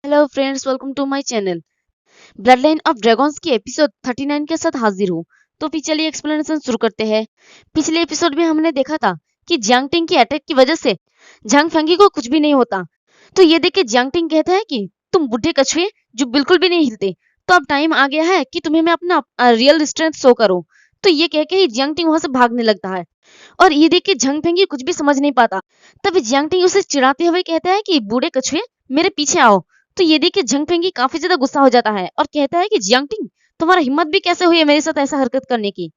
Hello friends, welcome to my channel. Blood line of dragons की episode 39 के साथ हाजिर हूँ। तो चलिए एक्सप्लेनेशन शुरू करते हैं। पिछले एपिसोड में हमने देखा था कि जियांग टिंग की अटैक की वजह से झांग फेंगी को कुछ भी नहीं होता। तो ये देख के जियांग टिंग कहता है कि तुम बुढ़े कछुए जो बिल्कुल भी नहीं हिलते, तो अब टाइम आ गया है कि तुम्हें मैं अपना रियल स्ट्रेंथ शो करूँ। तो ये कह के ही जियांग टिंग वहां से भागने लगता है और ये देख के झांग फेंगी कुछ भी समझ नहीं पाता। तब जियांग टिंग उसे चिढ़ाते हुए कहता है कि बूढ़े कछुए मेरे पीछे आओ। तो ये देख के झंग फेंगी काफी ज्यादा गुस्सा हो जाता है और कहता है कि जियांग टिंग तुम्हारा हिम्मत भी कैसे हुई है मेरे साथ ऐसा हरकत करने की।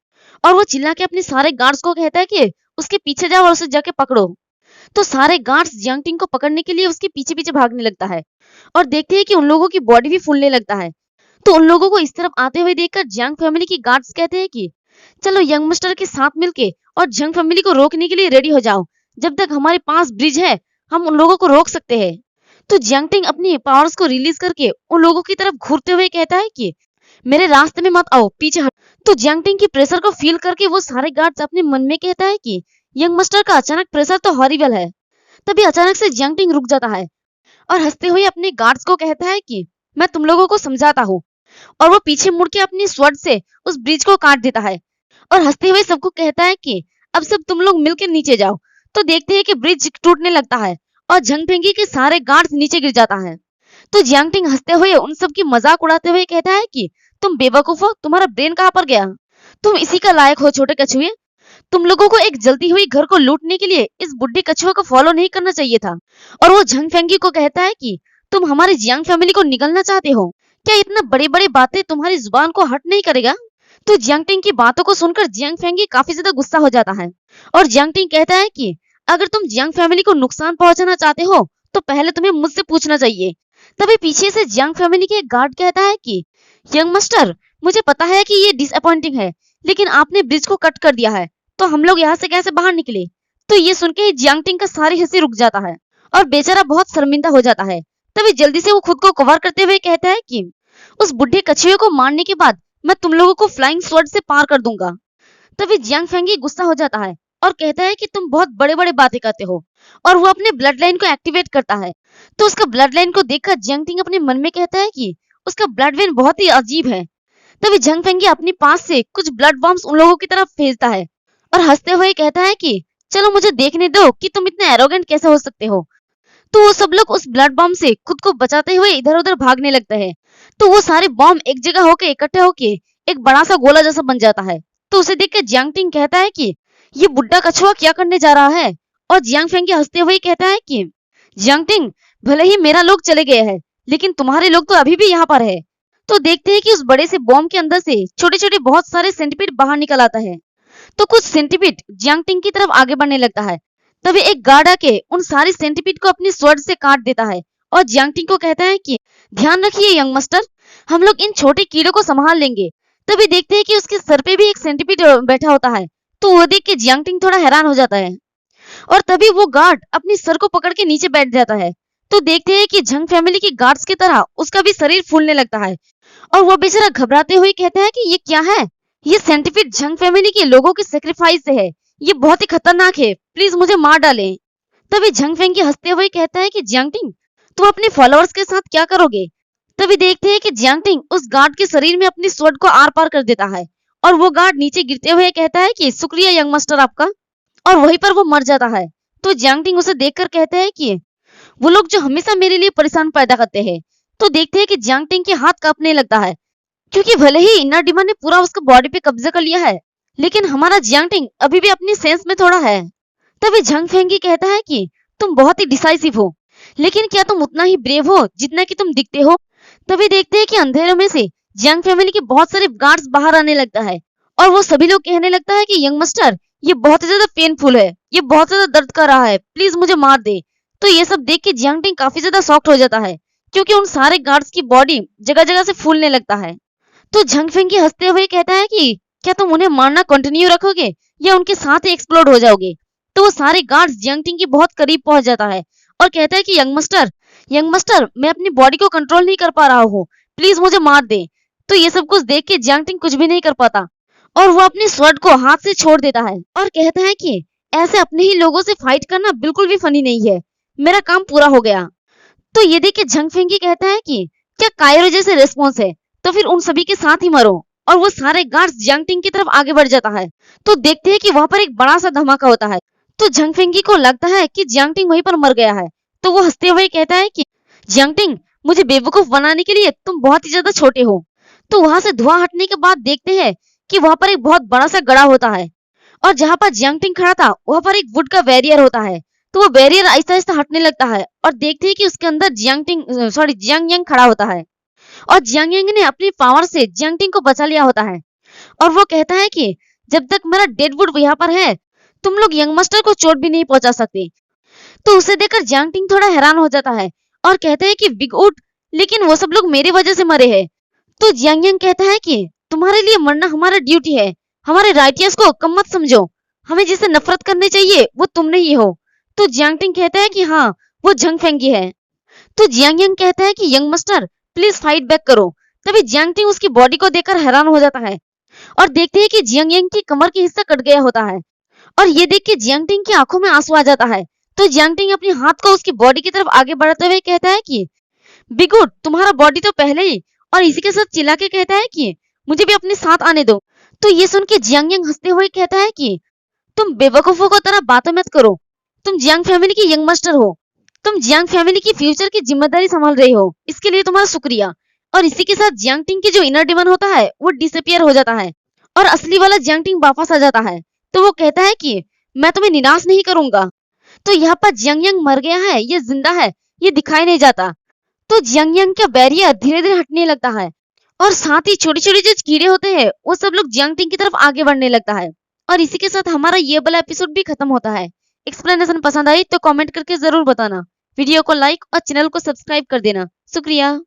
और वो चिल्ला के अपने सारे गार्ड्स को कहता है कि उसके पीछे जाओ और उसे जाके पकड़ो। तो सारे गार्ड्स जियांग टिंग को पकड़ने के लिए उसके पीछे पीछे भागने लगता है और देखते हैं कि उन लोगों की बॉडी भी फूलने लगता है। तो उन लोगों को इस तरफ आते हुए देखकर जियांग फैमिली की गार्ड्स कहते हैं कि चलो यंग मास्टर के साथ मिलके और जंग फैमिली को रोकने के लिए रेडी हो जाओ। जब तक हमारे पास ब्रिज है हम उन लोगों को रोक सकते हैं। तो जियांग टिंग अपनी पावर्स को रिलीज करके उन लोगों की तरफ घूरते हुए कहता है कि मेरे रास्ते में मत आओ, पीछे हट। तो जियांग टिंग की प्रेशर को फील करके वो सारे गार्ड्स अपने मन में कहता है कि यंग मास्टर का अचानक प्रेशर तो हॉरिबल है। तभी अचानक से जियांग टिंग रुक जाता है और हंसते हुए अपने गार्ड्स को कहता है कि मैं तुम लोगों को समझाता हूँ। और वो पीछे मुड़ के अपनी स्वॉर्ड से उस ब्रिज को काट देता है और हंसते हुए सबको कहता है कि अब सब तुम लोग मिलकर नीचे जाओ। तो देखते हैं कि ब्रिज टूटने लगता है और झंग फेंगी के सारे गार्ड्स नीचे गिर जाता है। तो जियांग टिंग हंसते हुए उन सब की मजाक उड़ाते हुए कहता है कि तुम बेवकूफ हो, तुम्हारा ब्रेन कहाँ पर गया? तुम इसी का लायक हो छोटे कछुए। तुम लोगों को एक जलती हुई घर को लूटने के लिए इस बुढ़े कछुए को फॉलो नहीं करना चाहिए था। और वो झंग फेंगी को कहता है कि तुम हमारी जियांग फैमिली को निगलना चाहते हो क्या? इतना बड़ी बड़ी बातें तुम्हारी जुबान को हट नहीं करेगा? तो जियांग टिंग की बातों को सुनकर जियांग फेंगी काफी ज्यादा गुस्सा हो जाता है और जियांग टिंग कहता है कि अगर तुम जियांग फैमिली को नुकसान पहुंचाना चाहते हो तो पहले तुम्हें मुझसे पूछना चाहिए। तभी पीछे से जियांग फैमिली के एक गार्ड कहता है कि यंग मास्टर, मुझे पता है कि ये डिसअपॉइंटिंग है, लेकिन आपने ब्रिज को कट कर दिया है, तो हम लोग यहाँ से कैसे बाहर निकले? तो ये सुन के जियांग टिंग का सारी हंसी रुक जाता है और बेचारा बहुत शर्मिंदा हो जाता है। तभी जल्दी से वो खुद को कवर करते हुए कहता है कि उस बुढ़े कछुए को मारने के बाद मैं तुम लोगों को फ्लाइंग स्वॉर्ड से पार कर दूंगा। तभी जियांग फेंगी गुस्सा हो जाता है और कहता है कि तुम बहुत बड़े बड़े बातें करते हो और वो अपने ब्लड लाइन को एक्टिवेट करता है। तो उसका ब्लड लाइन को देखकर जियांग टिंग अपने मन में कहता है कि उसका ब्लड वेन बहुत ही अजीब है। तभी जियांग फेंगी अपने पास से कुछ ब्लड बॉम्ब्स उन लोगों की तरफ भेजता है और हंसते हुए कहता है कि चलो मुझे देखने दो कि तुम इतने एरोगेंट कैसे हो सकते हो। तो वो सब लोग उस ब्लड बॉम्ब से खुद को बचाते हुए इधर उधर भागने लगते हैं। तो वो सारे बॉम्ब एक जगह होके इकट्ठे होके एक बड़ा सा गोला जैसा बन जाता है। तो उसे देख के जियांग टिंग कहता है कि ये बुड्ढा कछुआ क्या करने जा रहा है? और जियांग फेंगी हंसते हुए कहता है कि जियांग टिंग, भले ही मेरा लोग चले गए हैं, लेकिन तुम्हारे लोग तो अभी भी यहाँ पर है। तो देखते हैं कि उस बड़े से बॉम्ब के अंदर से छोटे छोटे बहुत सारे सेंटीपीड बाहर निकल आता है। तो कुछ सेंटीपीड जियांग टिंग की तरफ आगे बढ़ने लगता है। तभी एक गार्ड आके उन सारी सेंटीपीड को अपनी स्वॉर्ड से काट देता है और जियांग टिंग को कहता है कि ध्यान रखिए यंग मास्टर, हम लोग इन छोटे कीड़ों को संभाल लेंगे। तभी देखते हैं कि उसके सर पे भी एक सेंटीपीड बैठा होता है। तो वो देख के जियांग टिंग थोड़ा हैरान हो जाता है और तभी वो गार्ड अपनी सर को पकड़ के नीचे बैठ जाता है। तो देखते हैं कि झंग फैमिली की गार्ड्स की तरह उसका भी शरीर फूलने लगता है और वो बेचारा घबराते हुए कहता है कि ये क्या है? ये सेंटीपीड झंग फैमिली के लोगों के सेक्रीफाइस से है, ये बहुत ही खतरनाक है, प्लीज मुझे मार डालें। तभी झंग फेंगी हंसते हुए कहता है कि जियांग टिंग, तुम अपने फॉलोअर्स के साथ क्या करोगे? तभी देखते हैं कि जियांग टिंग उस गार्ड के शरीर में अपनी स्वॉर्ड को आर पार कर देता है और वो गार्ड नीचे गिरते हुए कहता है कि शुक्रिया यंग मास्टर आपका, और वहीं पर वो मर जाता है। तो जियांग टिंग उसे देखकर कहता है कि वो लोग जो हमेशा मेरे लिए परेशान पैदा करते हैं। तो देखते हैं कि जियांग टिंग के हाथ कांपने लगता है क्योंकि भले ही इनर डिमन ने पूरा उसका बॉडी पे कब्जा कर लिया है, लेकिन हमारा जियांग टिंग अभी भी अपनी सेंस में थोड़ा है। तभी झंग फेंगी कहता है कि तुम बहुत ही डिसाइसिव हो, लेकिन क्या तुम उतना ही ब्रेव हो जितना कि तुम दिखते हो? तभी देखते हैं कि अंधेरों में से जियांग फैमिली के बहुत सारे गार्ड्स बाहर आने लगता है और वो सभी लोग कहने लगता है कि यंग मास्टर, ये बहुत ही ज्यादा पेनफुल है, ये बहुत ज्यादा दर्द कर रहा है, प्लीज मुझे मार दे। तो ये सब देख के जियांग टिंग काफी ज्यादा शॉक्ड हो जाता है क्योंकि उन सारे गार्ड्स की बॉडी जगह जगह से फूलने लगता है। तो झंग फेंगी हंसते हुए कहता है कि क्या तुम उन्हें मारना कंटिन्यू रखोगे या उनके साथ ही एक्सप्लोड हो जाओगे? तो वो सारे गार्ड्स जियांग टिंग के बहुत करीब पहुंच जाता है और कहता है कि यंग मास्टर, मैं अपनी बॉडी को कंट्रोल नहीं कर पा रहा हूँ, प्लीज मुझे मार दे। तो ये सब कुछ देख के जियांग टिंग कुछ भी नहीं कर पाता और वो अपनी स्वॉर्ड को हाथ से छोड़ देता है और कहता है कि ऐसे अपने ही लोगों से फाइट करना बिल्कुल भी फनी नहीं है, मेरा काम पूरा हो गया। तो ये देख के झंग फेंगी कहता है कि क्या कायरो जैसे रिस्पॉन्स है तो फिर उन सभी के साथ ही मरो। और वो सारे गार्ड्स जियांग टिंग की तरफ आगे बढ़ जाता है। तो देखते हैं कि वहां पर एक बड़ा सा धमाका होता है। तो झंग फेंगी को लगता है कि जियांग टिंग वहीं पर मर गया है। तो वो हंसते हुए कहता है कि जियांग टिंग, मुझे बेवकूफ बनाने के लिए तुम बहुत ही ज्यादा छोटे हो। तो वहां से धुआं हटने के बाद देखते हैं कि वहां पर एक बहुत बड़ा सा गड़ा होता है और जहां पर जियांग टिंग खड़ा था वहां पर एक वुड का बैरियर होता है। तो वो बैरियर आहिस्ता आहिस्ता हटने लगता है और देखते हैं कि उसके अंदर जियांग यांग खड़ा होता है और जियांग यांग ने अपनी पावर से जियांग टिंग को बचा लिया होता है। और वो कहता है कि जब तक मेरा डेड वुड यहाँ पर है तुम लोग यंग मास्टर को चोट भी नहीं पहुंचा सकते। तो उसे देखकर जियांग टिंग थोड़ा हैरान हो जाता है और कहते हैं कि बिग वुड, लेकिन वो सब लोग मेरी वजह से मरे हैं। तो जियांग यांग कहता है कि तुम्हारे लिए मरना हमारा ड्यूटी है, हमारे राइटियर्स को कम मत समझो, हमें जिससे नफरत करनी चाहिए वो तुमने ही हो। तो जियांग टिंग कहता है कि हाँ, वो झंग फेंगी है। तो जियांग यांग कहता है कि young master please fight back करो। तभी जियांग टिंग उसकी बॉडी को देखकर हैरान हो जाता है और देखते हैं कि जियांग यांग की कमर की हिस्सा कट गया होता है और ये देख के जियांग टिंग की आंखों में आंसू आ जाता है। तो जियांग टिंग अपने हाथ को उसकी बॉडी की तरफ आगे बढ़ाते हुए कहता है कि बिगुड, तुम्हारा बॉडी तो पहले ही, और इसी के साथ चिल्ला के कहता है कि मुझे भी अपने साथ आने दो। तो ये सुन के जियांग यांग हंसते हुए कहता है कि तुम बेवकूफों को तरह बातें मत करो, तुम जियांग फैमिली की यंग मास्टर हो, तुम जियांग फैमिली की फ्यूचर की जिम्मेदारी संभाल रही हो, इसके लिए तुम्हारा शुक्रिया। और इसी के साथ जियांग टिंग की जो इनर डिमन होता है वो डिसअपियर हो जाता है और असली वाला जियांग टिंग वापस आ जाता है। तो वो कहता है कि मैं तुम्हें निराश नहीं करूंगा। तो यहाँ पर जियांग यांग मर गया है, ये जिंदा है, ये दिखाई नहीं जाता। तो जियांग यांग का बैरियर धीरे धीरे हटने लगता है और साथ ही छोटे छोटे जो कीड़े होते हैं वो सब लोग जियांग टिंग की तरफ आगे बढ़ने लगता है। और इसी के साथ हमारा ये वाला एपिसोड भी खत्म होता है। एक्सप्लेनेशन पसंद आई तो कमेंट करके जरूर बताना, वीडियो को लाइक और चैनल को सब्सक्राइब कर देना। शुक्रिया।